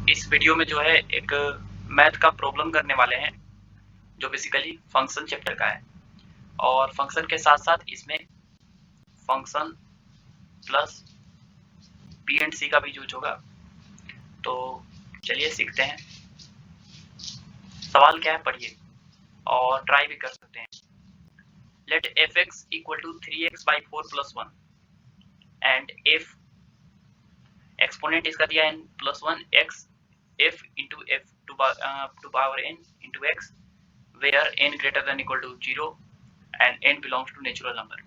इस वीडियो में जो है एक मैथ का प्रॉब्लम करने वाले हैं जो बेसिकली फंक्शन चैप्टर का है, और फंक्शन के साथ साथ इसमें फंक्शन प्लस पी एंड सी का भी यूज होगा। तो चलिए सीखते हैं। सवाल क्या है पढ़िए और ट्राई भी कर सकते हैं। Let f x equal to 3x/4 + 1 and f exponent इसका दिया n +1 x f into f to power n into x where n greater than equal to 0 and n belongs to natural number.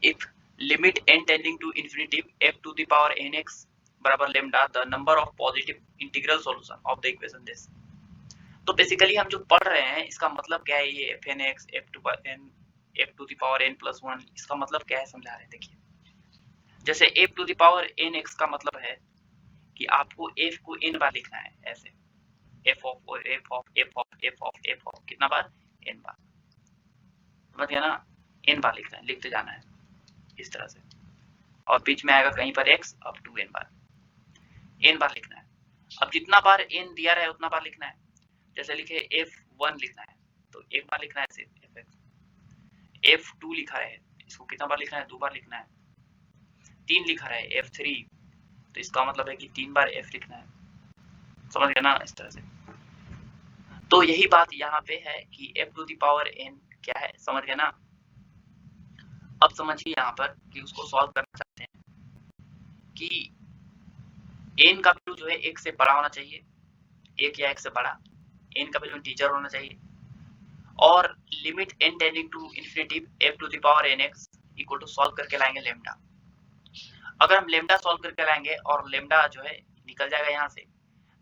If limit n tending to infinity f to the power nx बराबर lambda the number of positive integral solution of the equation this. तो basically हम जो पढ़ रहे हैं इसका मतलब क्या है, ये f n x f to the power n + 1 इसका मतलब क्या है समझा रहे हैं। देखिए जैसे f to the power n x का मतलब है कि आपको f को n बार लिखना है, ऐसे f of कितना बार, n बार, समझ गया ना, n बार लिखना है, लिखते जाना है इस तरह से, और बीच में आएगा कहीं पर x अप टू n बार लिखना है। अब जितना बार n दिया रहा है उतना बार लिखना है। जैसे लिखे f1 लिखना है तो एक बार लिखना है सिर्फ fx। f2 लिखा है, इसको कितना बार लिखना है, 2 बार लिखना है। 3 लिखा है f3 तो इसका मतलब है कि 3 बार f लिखना है, समझ गया ना, इस तरह से। तो यही बात यहाँ पे है कि f to the power n क्या है, समझ गया ना। अब समझिए यहाँ पर कि उसको सॉल्व करना चाहते हैं कि n का वैल्यू जो है 1 से बड़ा होना चाहिए, 1 या 1 से बड़ा, n का वैल्यू इंटीजर होना चाहिए, और limit n tending to infinity f to the power nx equal to solve करके लाएंगे लेमडा। अगर हम लेमडा सॉल्व करके लाएंगे और लेमडा जो है निकल जाएगा यहाँ से,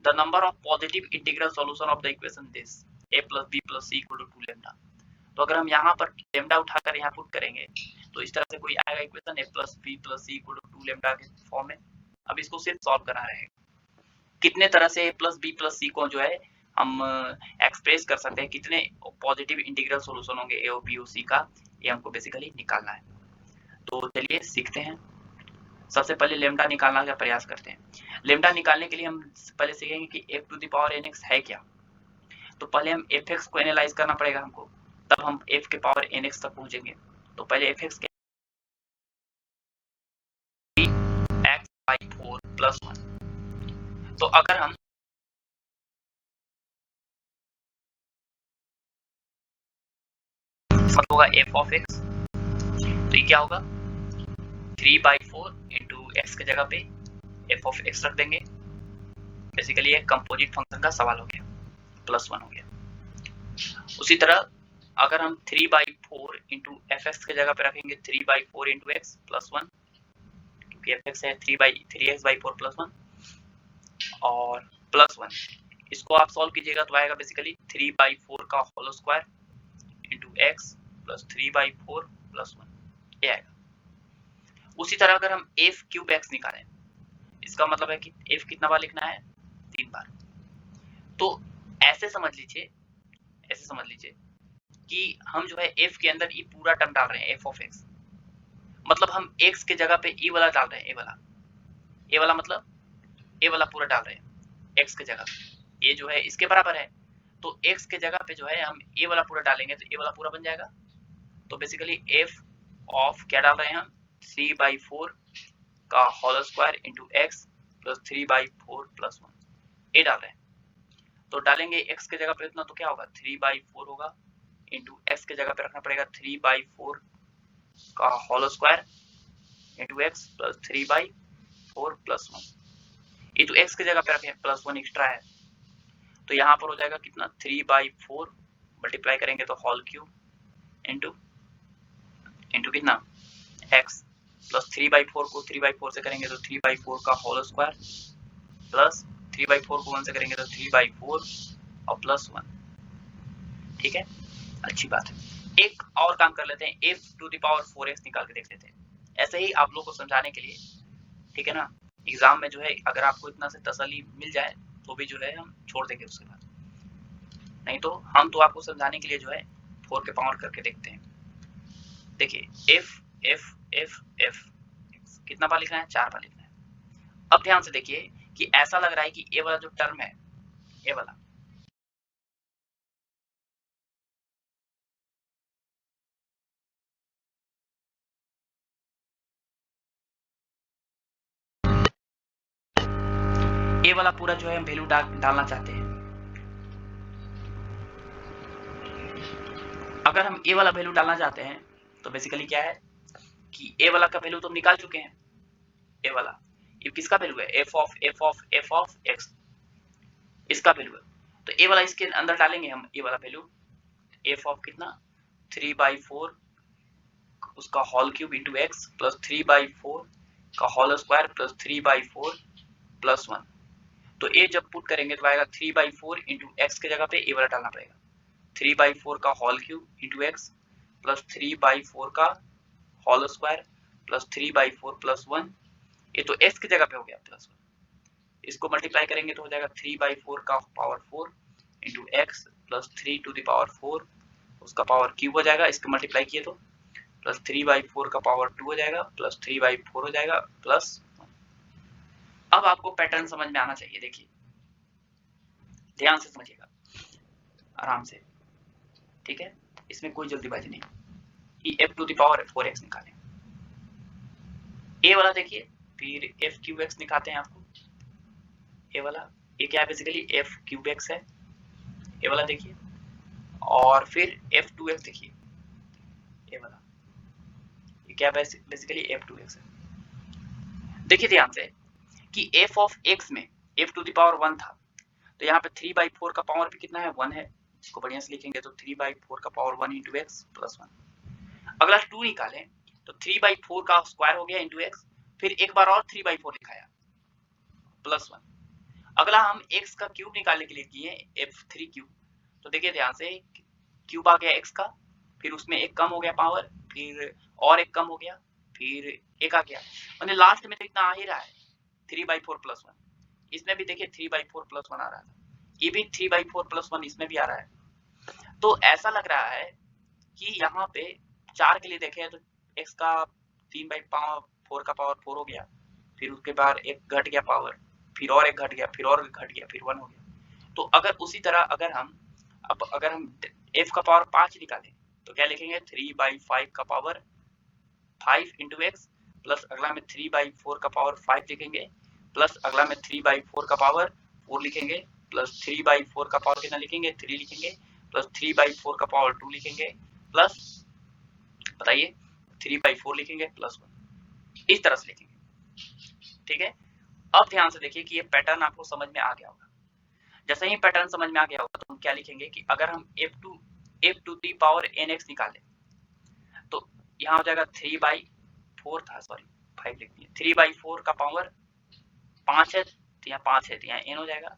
the number of positive integral solution of the equation this a + b + c equal to 2 lambda. तो अगर हम यहाँ पर लेमडा उठाकर यहाँ पुट करेंगे तो इस तरह से कोई आएगा equation a + b + c equal to 2 lambda के फॉर्म में। अब इसको सिर्फ सॉल्व करना रहेगा। कितने तरह से a + b + c को जो है हम एक्सप्रेस कर सकते हैं, कितने पॉजिटिव इंटीग्रल सॉल्यूशन होंगे a और b और c का, ये हमको बेसिकली निकालना है। तो चलिए सीखते हैं। सबसे पहले लेमडा निकालने का प्रयास करते हैं। लेमडा निकालने के लिए हम पहले सीखेंगे कि f to the power nx है क्या। तो पहले हम fx को एनालाइज करना पड़ेगा हमको, तब हम f के पावर nx तक पहुंचेंगे। तो पहले fx के x/4 + 1। तो अगर हम मतलब होगा f of x, तो ये क्या होगा 3/4 इंटू x के जगह पे f of x रख देंगे। बेसिकली एक कंपोजिट फंक्शन का सवाल हो गया, +1 हो गया। उसी तरह अगर हम 3/4 इंटू fx के जगह पे रखेंगे 3/4 इंटू x + 1, क्योंकि fx है 3x/4 + 1 और +1, इसको आप सॉल्व कीजिएगा तो आएगा बेसिकली 3/4 का होल स्क्वायर इंटू x + 3/4 + 1, ये आएगा। उसी तरह अगर हम f³ x निकालें, इसका मतलब है कि f कितना बार लिखना है, 3 बार। तो ऐसे समझ लीजिए कि हम जो है f के अंदर ये पूरा टर्म डाल रहे हैं f of x, मतलब हम x के जगह पे e वाला डाल रहे हैं, ए वाला मतलब ए वाला पूरा डाल रहे हैं x के जगह पे, ये जो है इसके बराबर है, तो x के जगह पे जो है हम ए वाला पूरा डालेंगे तो ए वाला पूरा बन जाएगा। तो बेसिकली f ऑफ क्या डाल रहे हैं हम, 3/4 का होल स्क्वायर इंटू x + 3/4 + 1, ये डाल रहे हैं। तो डालेंगे x के जगह पे इतना तो क्या होगा 3/4 होगा, इंटू x के जगह पे रखना पड़ेगा 3/4 का होल स्क्वायर इंटू x + 3/4 + 1। ये तो x की जगह पे रखें, +1 एक्स्ट्रा है तो यहाँ पर हो जाएगा कितना 3/4 मल्टीप्लाई करेंगे तो होल क्यूब इंटू कितना x + 3/4 को 3/4 से करेंगे तो 3/4 का होल स्क्वायर प्लस 3/4 को 1 से करेंगे तो 3/4 और +1। ठीक है, अच्छी बात है। एक और काम कर लेते हैं, f to the power 4x निकाल के देख लेते हैं, ऐसे ही आप लोगों को समझाने के लिए, ठीक है ना। एग्जाम में जो है अगर आपको इतना से तसल्ली मिल जाए तो भी जो है हम छोड़ देंगे उसके बाद, नहीं तो हम तो आपको समझाने के लिए जो है 4 के पावर करके देखते हैं। देखिए f कितना बार लिखना है, 4 बार लिखना है। अब ध्यान से देखिए कि ऐसा लग रहा है कि ए वाला जो टर्म है, ए वाला, ए वाला पूरा जो है हम वैल्यू डालना चाहते हैं। अगर हम ए वाला वैल्यू डालना चाहते हैं तो बेसिकली क्या है कि ए वाला का वैल्यू तो हम निकाल चुके हैं। ए वाला ये किसका वैल्यू है, एफ ऑफ एक्स, इसका वैल्यू है। तो ए वाला इसके अंदर डालेंगे हम, ए वाला वैल्यू एफ ऑफ कितना 3/4 उसका whole cube into x plus 3/4 का होल स्क्वायर प्लस 3/4 प्लस 1। तो ए जब पुट करेंगे तो आएगा 3/4 इंटू एक्स के जगह पे ए वाला डालना पड़ेगा, 3/4 का whole cube into x plus 3/4 का होल स्क्वायर प्लस 3/4 प्लस 1। ये तो एक्स की जगह पे हो गया प्लस 1, इसको मल्टीप्लाई करेंगे तो हो जाएगा 3/4 का power 4 into x plus 3 to the power 4 उसका पावर क्यूब हो जाएगा, इसको मल्टीप्लाई किए तो प्लस 3/4 का पावर 2 हो जाएगा प्लस 3/4 हो जाएगा प्लस 1। अब आपको पैटर्न समझ में आना चाहिए, देखिए ध्यान से समझिएगा आराम से, ठीक है, इसमें कोई जल्दीबाजी नहीं। कि f to the power 4x निकालें, ए वाला देखिए, फिर f क्यूब x निकालते हैं आपको, ए वाला ये क्या है बेसिकली f क्यूब x है, ए वाला देखिए, और फिर f2x देखिए, ए वाला ये क्या है बेसिकली f2x है। देखिए ध्यान से कि f ऑफ x में f टू द पावर 1 था, तो यहाँ पे 3/4 का पावर भी कितना है 1 है, इसको बढ़िया से लिखेंगे तो 3/4 का पावर 1 इंटू एक्स प्लस 1। अगला 2 निकालें तो 3/4 का स्क्वायर हो गया इंटू एक्स, फिर एक बार और 3/4 लिखाया प्लस 1। अगला हम x का क्यूब निकालने के लिए किए f3 क्यूब, तो देखिए ध्यान से क्यूब आ गया x का, फिर उसमें एक कम हो गया पावर, फिर और एक कम हो गया, फिर एक आ गया, मैंने लास्ट में तो इतना आ ही रहा है 3/4 प्लस 1। इसमें भी देखिए 3/4 प्लस 1 आ रहा था, ये भी 3/4 प्लस 1 इसमें भी आ रहा है। तो ऐसा लग रहा है कि यहाँ पे 4 के लिए देखें तो x का 3/4 का पावर 4 हो गया, फिर उसके बाद एक घट गया पावर, फिर और एक घट गया, फिर और घट गया, फिर 1 हो गया। तो अगर उसी तरह अगर हम f का पावर 5 निकालें तो क्या लिखेंगे 3/5 का पावर 5 इंटू एक्स, प्लस अगला में 3/4 का पावर 5 लिखेंगे, प्लस अगला में 3/4 का पावर 4 लिखेंगे, प्लस 3/4 का पावर कितना लिखेंगे 3 लिखेंगे, प्लस 3/4 का पावर 2 लिखेंगे, प्लस बताइए 3/4 लिखेंगे प्लस 1, इस तरह से लिखेंगे। ठीक है, अब ध्यान से देखिए कि ये पैटर्न आपको समझ में आ गया होगा। जैसे ही पैटर्न समझ में आ गया होगा तो हम क्या लिखेंगे कि अगर हम f to the power nx निकालें तो यहाँ हो जाएगा 3/4 था, सॉरी 5 लिख दिया, 3/4 का पावर 5 है तो यहाँ 5 है तो यहाँ n हो जाएगा,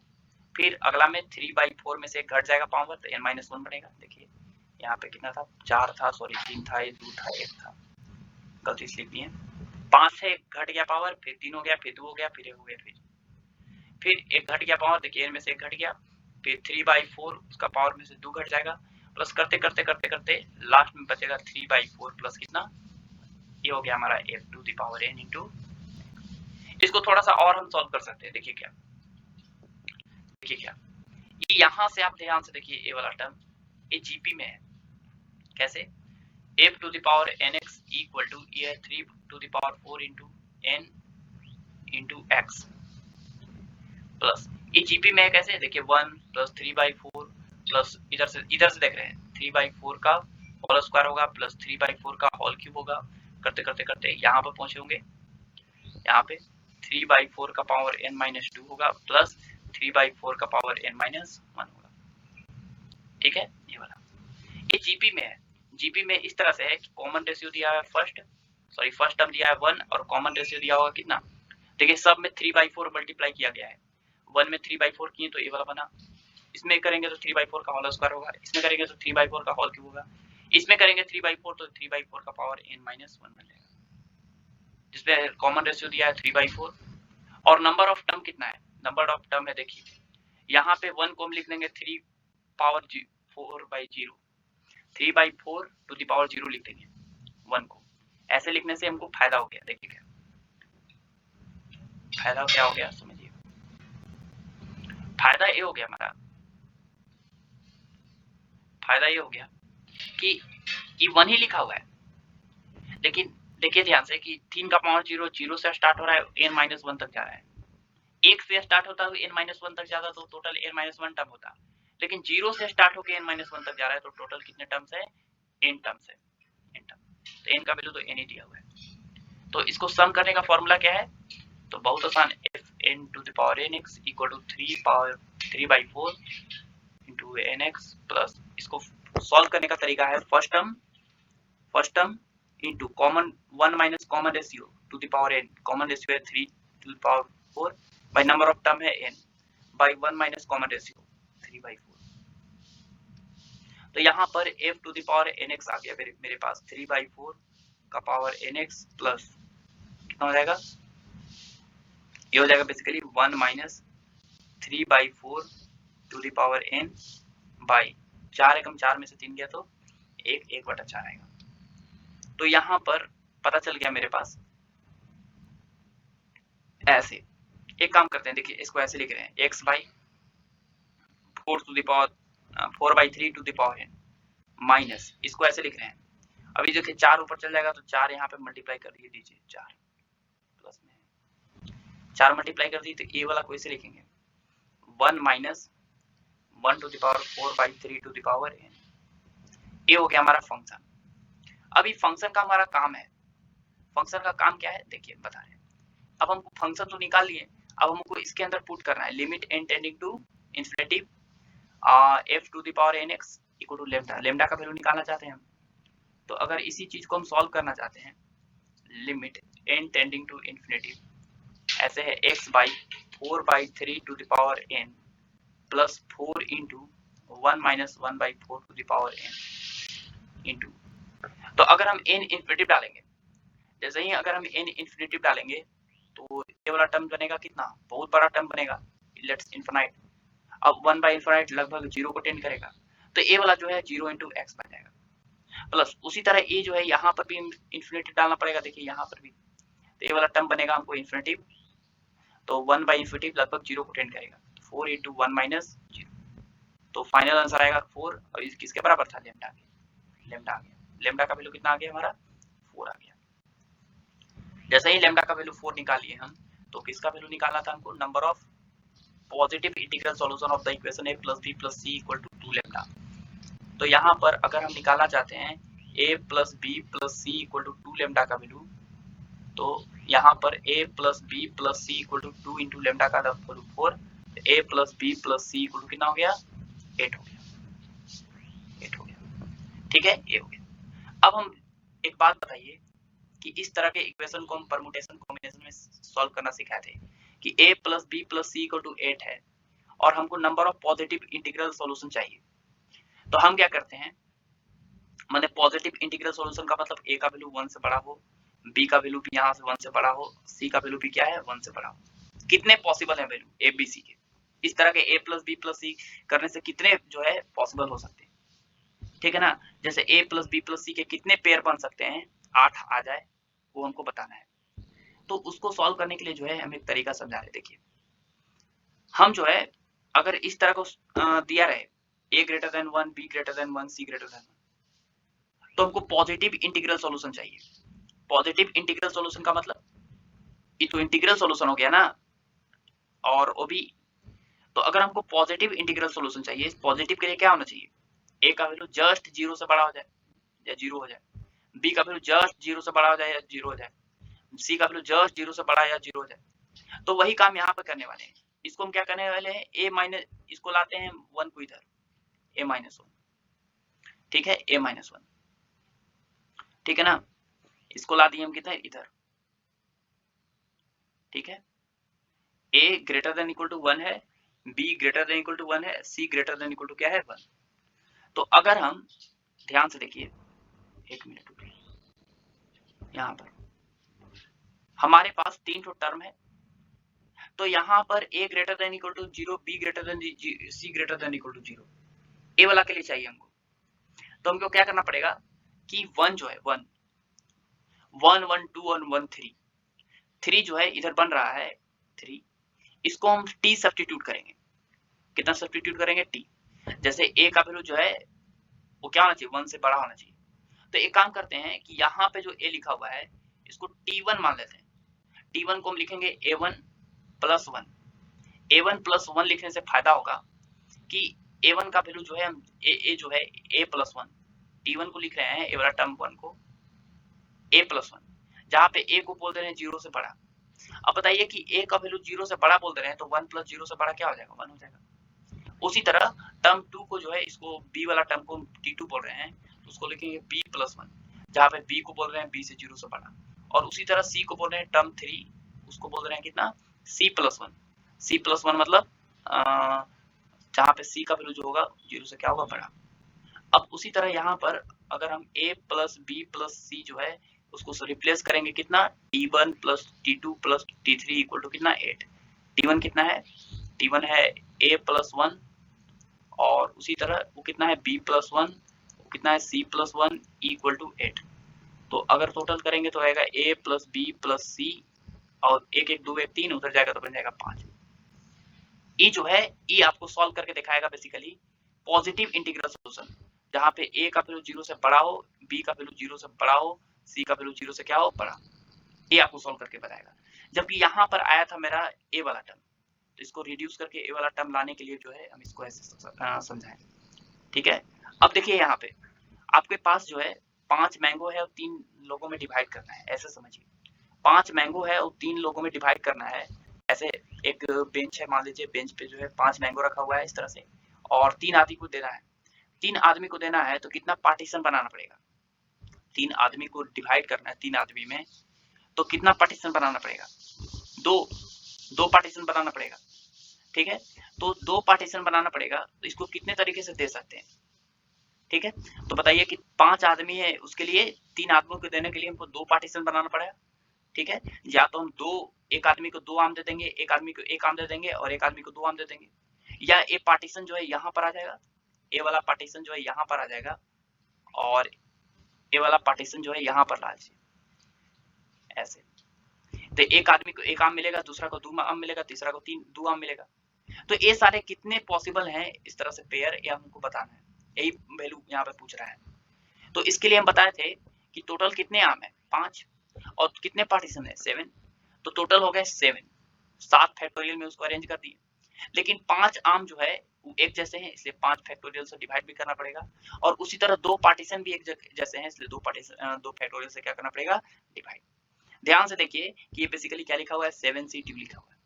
फिर अगला में 3/4 में से घट जाएगा पावर तो n-1 बनेगा। देखिए यहाँ पे कितना था 4 था, सॉरी 3 था, 2 था, 1 था, गलती से लिख दिए, 5 है घट गया पावर, फिर 3 हो गया, फिर 2 हो गया, फिर 1 हो गया, फिर एक घट गया पावर, देखिए में से एक घट गया, फिर 3/4 उसका पावर में से 2 घट जाएगा, प्लस करते करते करते करते लास्ट में बचेगा 3/4 प्लस कितना, ये हो गया हमारा f to the power n into. इसको थोड़ा सा और हम सॉल्व कर सकते हैं, देखिए क्या ये यहाँ से आप ध्यान से देखिए, ये वाला टर्म ये जीपी में है, कैसे f to the power nx equal to ये 3 to the power 4 into n into x plus ये जीपी में है, कैसे देखिए 1 प्लस 3/4 प्लस इधर से देख रहे हैं 3/4 का होल स्क्वायर होगा प्लस 3/4 का होल क्यूब होगा, करते करते करते यहाँ पर पहुंचे होंगे, यहाँ पे 3/4 का पावर n-2 होगा प्लस 3/4 का पावर n-1 होगा। ठीक है, ये वाला ये जीपी में है। जीपी में इस तरह से है कि कॉमन रेशियो दिया है फर्स्ट टर्म दिया है 1 और कॉमन रेशियो दिया होगा कितना, देखिए सब में 3/4 मल्टीप्लाई किया गया है, 1 में 3/4 किए तो ये वाला बना, इसमें करेंगे तो 3/4 का होल स्क्वायर होगा, इसमें करेंगे तो 3/4 का होल क्यूब होगा, इसमें करेंगे 3/4 तो 3/4 का पावर n-1 बन जाएगा, जिसमें कॉमन रेशियो दिया है 3/4 और नंबर ऑफ टर्म कितना है, नंबर ऑफ टर्म है देखिए यहाँ पे 1 को हम लिख देंगे 3 पावर 4/0, 3/4 टू द पावर 0 लिख देंगे 1 को, ऐसे लिखने से हमको फायदा हो गया, देखिए क्या फायदा क्या हो गया समझिए, फायदा ये हो गया हमारा, फायदा ये हो गया कि ये 1 ही लिखा हुआ है, लेकिन देखिए ध्यान से कि 3 का पावर 0 0 से स्टार्ट हो रहा है, n-1 तक जा रहा है। 1 से स्टार्ट होता है n-1 तक जाता तो टोटल n-1 टर्म होता, लेकिन 0 से स्टार्ट होकर n-1 तक जा रहा है तो टोटल कितने टर्म्स है, n टर्म्स है, n टर्म। तो n का वैल्यू तो n ही दिया हुआ है। तो इसको सम करने का फॉर्मूला क्या है, तो बहुत आसान, fn to the power nx equal to 3/4 into nx plus, इसको सॉल्व करने का तरीका है first term into common 1 minus common ratio to the power n, common ratio है 3 to the power 4 by number of term है n by 1 minus common ratio 3/4। तो यहाँ पर f to the power nx आ गया मेरे पास 3/4 का पावर nx प्लस कितना हो जाएगा, ये हो जाएगा basically 1 minus 3/4 to the power n by 4 एकम 4 में से 3 गया तो 1/4 आएगा। तो यहाँ पर पता चल गया मेरे पास। ऐसे एक काम करते हैं, देखिए इसको ऐसे लिख रहे हैं x by 4 to the power 4/3 to the power n minus, इसको ऐसे लिख रहे हैं। अभी देखिए 4 ऊपर चल जाएगा तो 4 यहाँ पे मल्टीप्लाई कर दीजिए, 4 प्लस में 4 मल्टीप्लाई कर दीजिए तो ये वाला को ऐसे लिखेंगे 1 minus 1 to the power 4/3 to the power n। ये हो गया हमारा फंक्शन। अभी फंक्शन का हमारा काम है, फंक्शन का काम क्या है देखिए बता रहे हैं। अब हमको फंक्शन तो निकाल लिए, अब हमको इसके अंदर पुट करना है limit n tending to infinity f to the power nx equal to lambda, lambda का वैल्यू निकालना चाहते हैं हम। तो अगर इसी चीज को हम सॉल्व करना चाहते हैं, limit n tending to infinity ऐसे है x by 4/3 to the power n plus 4 into 1 minus 1/4 to the power n into, तो अगर हम n इन्फिनिटी डालेंगे, जैसे ही अगर हम n इन्फिनिटी डालेंगे तो ये वाला टर्म बनेगा कितना, बहुत बड़ा टर्म बनेगा, लेट्स इनफिनाइट। अब 1/इनफिनाइट लगभग 0 को टेंड करेगा, तो ये वाला जो है 0 इंटू एक्स बन जाएगा। प्लस उसी तरह ये जो है यहाँ पर भी इन्फिनिटी डालना पड़ेगा, देखिए यहाँ पर भी, तो ये वाला टर्म बनेगा हमको इन्फिनिटी, तो 1/इन्फिनिटी लगभग 0 को टेंड करेगा, 4 इंटू 1 माइनस 0, तो फाइनल आंसर आएगा 4। और इस किसके बराबर था, लेम्डा के, लेम्डा आ गया। लेम्डा का वैल्यू कितना आ गया हमारा, 4 आ गया। जैसे ही लेम्डा का वैल्यू 4 निकालिए हम, तो किसका वैल्यू निकालना था हमको, number of positive integral solution of the equation a plus b plus c equal to 2 lambda. तो यहाँ पर अगर हम निकालना चाहते हैं a plus b plus c equal to 2 lambda का वैल्यू, तो यहाँ पर a plus b plus c equal to 2 into lambda का value 4, a plus b plus c equal to कितना हो गया, 8 हो गया, 8 हो गया। ठीक है, ये हो गया। अब हम एक बात बताइए कि इस तरह के इक्वेशन को हम परमुटेशन कॉम्बिनेशन में सॉल्व करना सिखाए थे कि a plus b plus c equal to 8 है और हमको number of positive integral solution चाहिए। तो हम क्या करते हैं, माने पॉजिटिव इंटीग्रल सॉल्यूशन का मतलब a का वैल्यू 1 से बड़ा हो, b का वैल्यू भी यहाँ से 1 से बड़ा हो, c का वैल्यू भी क्या है 1 से बड़ा हो। कितने पॉसिबल है वैल्यू a b c के, इस तरह के a plus b plus c करने से कितने जो है पॉसिबल हो सकते हैं, ठीक है ना। जैसे a plus b plus c के कितने पेयर बन सकते हैं, 8 आ जाए, वो हमको बताना है। तो उसको सॉल्व करने के लिए जो है हम एक तरीका समझा रहे। देखिए हम जो है अगर इस तरह को दिया रहे a greater then 1 b greater then 1 c greater then 1, तो हमको पॉजिटिव इंटीग्रल सॉल्यूशन चाहिए। पॉजिटिव इंटीग्रल सॉल्यूशन का मतलब ये तो इंटीग्रल सॉल्यूशन हो गया ना, और वो भी, तो अगर हमको पॉजिटिव इंटीग्रल सॉल्यूशन चाहिए, पॉजिटिव के लिए क्या होना चाहिए, a का वैल्यू जस्ट 0 से बड़ा हो जाए या 0 हो जाए, b का वैल्यू जस्ट 0 से बड़ा हो जाए या 0 हो जाए, c का वैल्यू जस्ट 0 से बड़ा या 0 हो जाए। तो वही काम यहाँ पे करने वाले हैं। इसको हम क्या करने वाले हैं, a माइनस, इसको लाते हैं 1 को इधर, a माइनस 1, ठीक है, a माइनस 1, ठीक है ना। इसको ला दिए हम किधर, इधर, ठीक है। a greater than equal to 1 है, b greater than equal to 1 है, c greater than equal to क्या है 1। तो अगर हम ध्यान से देखिए, एक मिनट रुकिए, यहाँ पर हमारे पास 3 टर्म है, तो यहाँ पर a greater than equal to 0, b greater than c greater than equal to 0, A वाला के लिए चाहिए हमको। तो हमको क्या करना पड़ेगा कि 1 जो है 1 1 1 2 और 1 3 3 जो है इधर बन रहा है 3, इसको हम t सब्स्टिट्यूट करेंगे, कितना सब्स्टिट्यूट करेंगे t। जैसे a का वैल्यू जो है वो क्या होना चाहिए, 1 से बड़ा होना चाहिए। तो एक काम करते हैं कि यहाँ पे जो a लिखा हुआ है इसको t1 मान लेते हैं। t1 को हम लिखेंगे a1 प्लस 1। a1 प्लस 1 लिखने से फायदा होगा कि a1 का वैल्यू जो है हम a जो है a प्लस 1, t1 को लिख रहे हैं a वाला टर्म 1 को a प्लस 1, जहाँ पे a को बोल दे रहे हैं 0 से बड़ा। अब बताइए कि a का वैल्यू 0 से बड़ा बोल दे रहे हैं तो 1 प्लस 0 से बड़ा क्या हो जाएगा, 1 हो जाएगा। उसी तरह टर्म 2 को जो है इसको b वाला टर्म को t2 बोल रहे हैं तो उसको लिखेंगे b प्लस 1, जहाँ पे b को बोल रहे हैं b से 0 से बड़ा। और उसी तरह c को बोल रहे हैं टर्म 3, उसको बोल रहे हैं कितना, c प्लस 1। c प्लस 1 मतलब जहाँ पे c का वैल्यू जो होगा 0 से क्या होगा, बड़ा। अब उसी तरह यहाँ पर अगर हम a plus b plus c जो है उसको रिप्लेस करेंगे कितना, t1 plus t2 plus t3 equal to कितना 8। t1 कितना है, t1 है a प्लस 1 और उसी तरह वो कितना है b प्लस 1, वो कितना है c प्लस 1 इक्वल टू 8। तो अगर टोटल करेंगे तो आएगा a plus b plus c और 1 1 2 1 3 उधर जाएगा तो बन जाएगा 5। ई जो है ई आपको सॉल्व करके दिखाएगा बेसिकली पॉजिटिव इंटीग्रल सॉल्यूशन, जहाँ पे a का वैल्यू 0 से बड़ा हो, b का वैल्यू 0 से बड़ा हो, c का वैल्यू 0 से क्या हो, बड़ा। ये आपको सॉल्व करके बताएगा। जबकि यहाँ पर आया था मेरा a वाला टर्म, तो इसको रिड्यूस करके a वाला टर्म लाने के लिए जो है हम इसको ऐसे समझाएं। ठीक है, अब देखिए यहाँ पे आपके पास जो है 5 मैंगो है और 3 लोगों में डिवाइड करना है, ऐसे समझिए 5 मैंगो है और 3 लोगों में डिवाइड करना है। ऐसे एक बेंच है, मान लीजिए बेंच पे जो है 5 मैंगो रखा हुआ है इस तरह से और 3 आदमी को देना है। 3 आदमी को देना है तो कितना पार्टीशन बनाना पड़ेगा, 3 आदमी को डिवाइड करना है 3 आदमी में तो कितना पार्टीशन बनाना पड़ेगा, दो पार्टीशन बनाना पड़ेगा। ठीक है, तो 2 पार्टीशन बनाना पड़ेगा। तो इसको कितने तरीके से दे सकते हैं, ठीक है, तो बताइए कि 5 आदमी है उसके लिए 3 आदमियों को देने के लिए हमको 2 पार्टीशन बनाना पड़ेगा। ठीक है, या तो हम एक आदमी को 2 आम दे देंगे, एक आदमी को 1 आम दे देंगे और एक आदमी को 2 आम दे देंगे, या ए पार्टीशन जो है यहाँ पर आ जाएगा, ए वाला पार्टीशन जो है यहाँ पर आ जाएगा और ए वाला पार्टीशन जो है यहाँ पर ला दीजिए ऐसे। तो एक आदमी को 1 आम मिलेगा, दूसरा को 2 आम मिलेगा, तीसरा को 2 आम मिलेगा। तो ये सारे कितने पॉसिबल हैं इस तरह से पेयर, ये हमको बताना है, यही वैल्यू यहाँ पे पूछ रहा है। तो इसके लिए हम बताए थे कि टोटल कितने आम है 5 और कितने पार्टीशन है 7, तो टोटल हो गए 7 फैक्टोरियल में उसको अरेंज कर दिए। लेकिन 5 आम जो है वो एक जैसे हैं इसलिए 5 फैक्टोरियल से डिवाइड भी करना पड़ेगा और उसी तरह 2 पार्टीशन भी एक जैसे हैं इसलिए 2 फैक्टोरियल से क्या करना पड़ेगा, डिवाइड। ध्यान से देखिए कि ये बेसिकली क्या लिखा हुआ है, 7c2 लिखा हुआ है,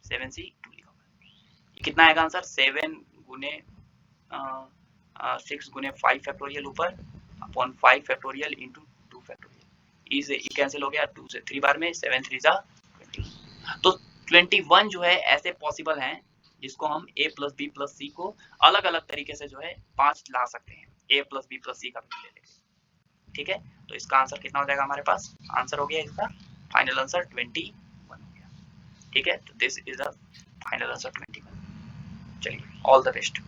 7c2 लिखा हुआ है। ये कितना आएगा आंसर, 7 गुने 6 गुने 5 फैक्टोरियल ऊपर अपॉन 5 फैक्टोरियल इंटू 2 फैक्टोरियल। इसे कैंसिल हो गया 2 से 3 बार में, 7 3 जा 20। तो 21 जो है ऐसे पॉसिबल हैं जिसको हम a प्लस बी प्लस सी को अलग अलग तरीके से जो है 5 ला सकते हैं, a प्लस बी प्लस सी का भी ले लेंगे। ठीक है, तो इसका आंसर कितना हो जाएगा हमारे पास, आंसर हो गया इसका फाइनल आंसर 21 हो गया। ठीक है, तो this is the final answer 21। चलिए, ऑल द बेस्ट।